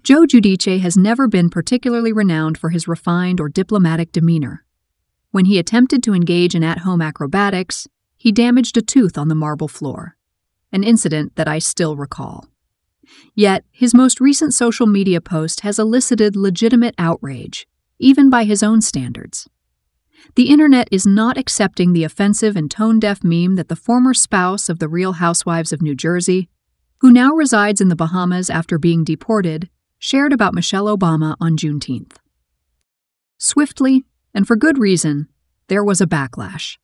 Joe Giudice has never been particularly renowned for his refined or diplomatic demeanor. When he attempted to engage in at-home acrobatics, he damaged a tooth on the marble floor, an incident that I still recall. Yet, his most recent social media post has elicited legitimate outrage, even by his own standards. The internet is not accepting the offensive and tone-deaf meme that the former spouse of the Real Housewives of New Jersey, who now resides in the Bahamas after being deported, shared about Michelle Obama on Juneteenth. Swiftly, and for good reason, there was a backlash.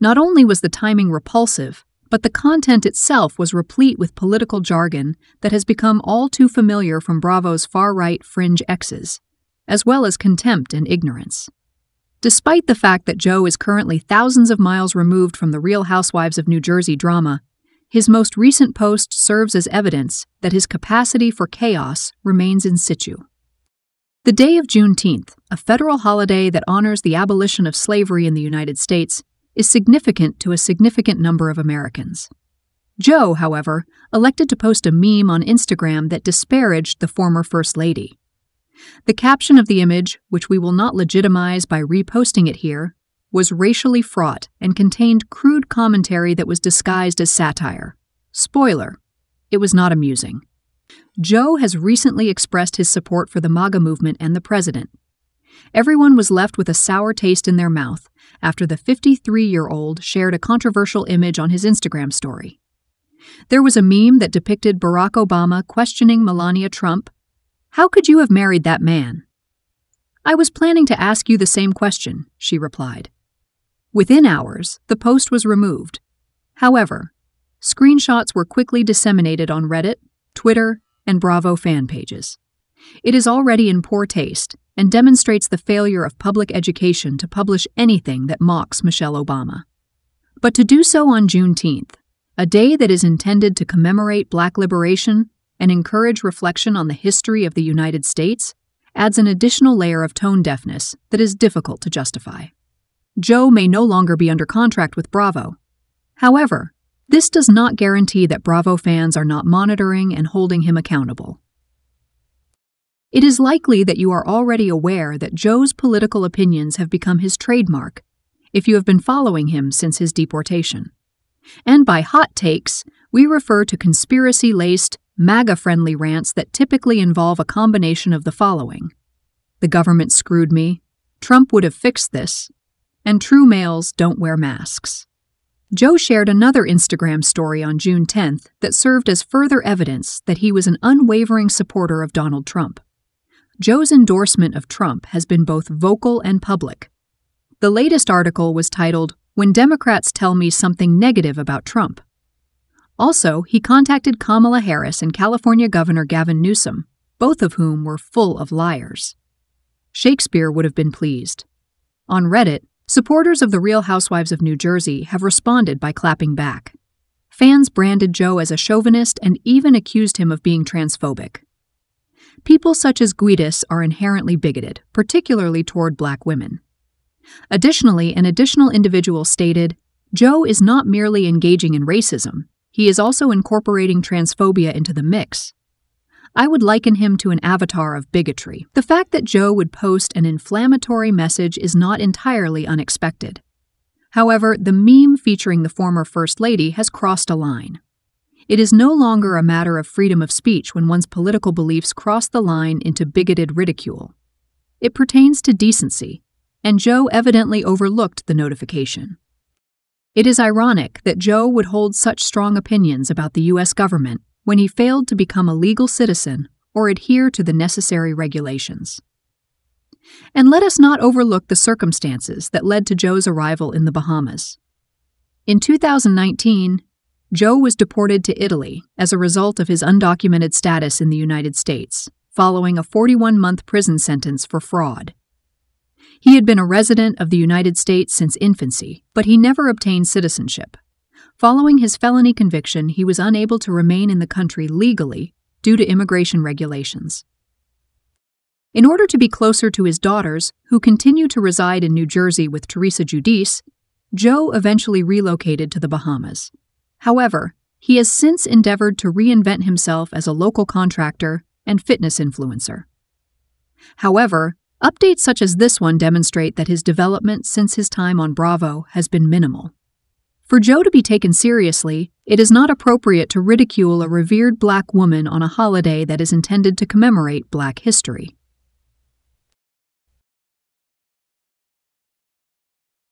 Not only was the timing repulsive, but the content itself was replete with political jargon that has become all too familiar from Bravo's far-right fringe exes, as well as contempt and ignorance. Despite the fact that Joe is currently thousands of miles removed from the Real Housewives of New Jersey drama, his most recent post serves as evidence that his capacity for chaos remains in situ. The day of Juneteenth, a federal holiday that honors the abolition of slavery in the United States, is significant to a significant number of Americans. Joe, however, elected to post a meme on Instagram that disparaged the former First Lady. The caption of the image, which we will not legitimize by reposting it here, was racially fraught and contained crude commentary that was disguised as satire. Spoiler: it was not amusing. Joe has recently expressed his support for the MAGA movement and the president. Everyone was left with a sour taste in their mouth after the 53-year-old shared a controversial image on his Instagram story. There was a meme that depicted Barack Obama questioning Melania Trump. "How could you have married that man?" "I was planning to ask you the same question," she replied. Within hours, the post was removed. However, screenshots were quickly disseminated on Reddit, Twitter, and Bravo fan pages. It is already in poor taste and demonstrates the failure of public education to publish anything that mocks Michelle Obama. But to do so on Juneteenth, a day that is intended to commemorate Black liberation and encourage reflection on the history of the United States, adds an additional layer of tone deafness that is difficult to justify. Joe may no longer be under contract with Bravo. However, this does not guarantee that Bravo fans are not monitoring and holding him accountable. It is likely that you are already aware that Joe's political opinions have become his trademark, if you have been following him since his deportation. And by hot takes, we refer to conspiracy-laced, MAGA-friendly rants that typically involve a combination of the following: "The government screwed me," "Trump would have fixed this," and "true males don't wear masks." Joe shared another Instagram story on June 10th that served as further evidence that he was an unwavering supporter of Donald Trump. Joe's endorsement of Trump has been both vocal and public. The latest article was titled, "When Democrats Tell Me Something Negative About Trump." Also, he contacted Kamala Harris and California Governor Gavin Newsom, both of whom were full of liars. Shakespeare would have been pleased. On Reddit, supporters of the Real Housewives of New Jersey have responded by clapping back. Fans branded Joe as a chauvinist and even accused him of being transphobic. People such as Giudice are inherently bigoted, particularly toward Black women. Additionally, an additional individual stated, "Joe is not merely engaging in racism, he is also incorporating transphobia into the mix. I would liken him to an avatar of bigotry." The fact that Joe would post an inflammatory message is not entirely unexpected. However, the meme featuring the former First Lady has crossed a line. It is no longer a matter of freedom of speech when one's political beliefs cross the line into bigoted ridicule. It pertains to decency, and Joe evidently overlooked the notification. It is ironic that Joe would hold such strong opinions about the U.S. government when he failed to become a legal citizen or adhere to the necessary regulations. And let us not overlook the circumstances that led to Joe's arrival in the Bahamas. In 2019, Joe was deported to Italy as a result of his undocumented status in the United States, following a 41-month prison sentence for fraud. He had been a resident of the United States since infancy, but he never obtained citizenship. Following his felony conviction, he was unable to remain in the country legally due to immigration regulations. In order to be closer to his daughters, who continue to reside in New Jersey with Teresa Giudice, Joe eventually relocated to the Bahamas. However, he has since endeavored to reinvent himself as a local contractor and fitness influencer. However, updates such as this one demonstrate that his development since his time on Bravo has been minimal. For Joe to be taken seriously, it is not appropriate to ridicule a revered Black woman on a holiday that is intended to commemorate Black history.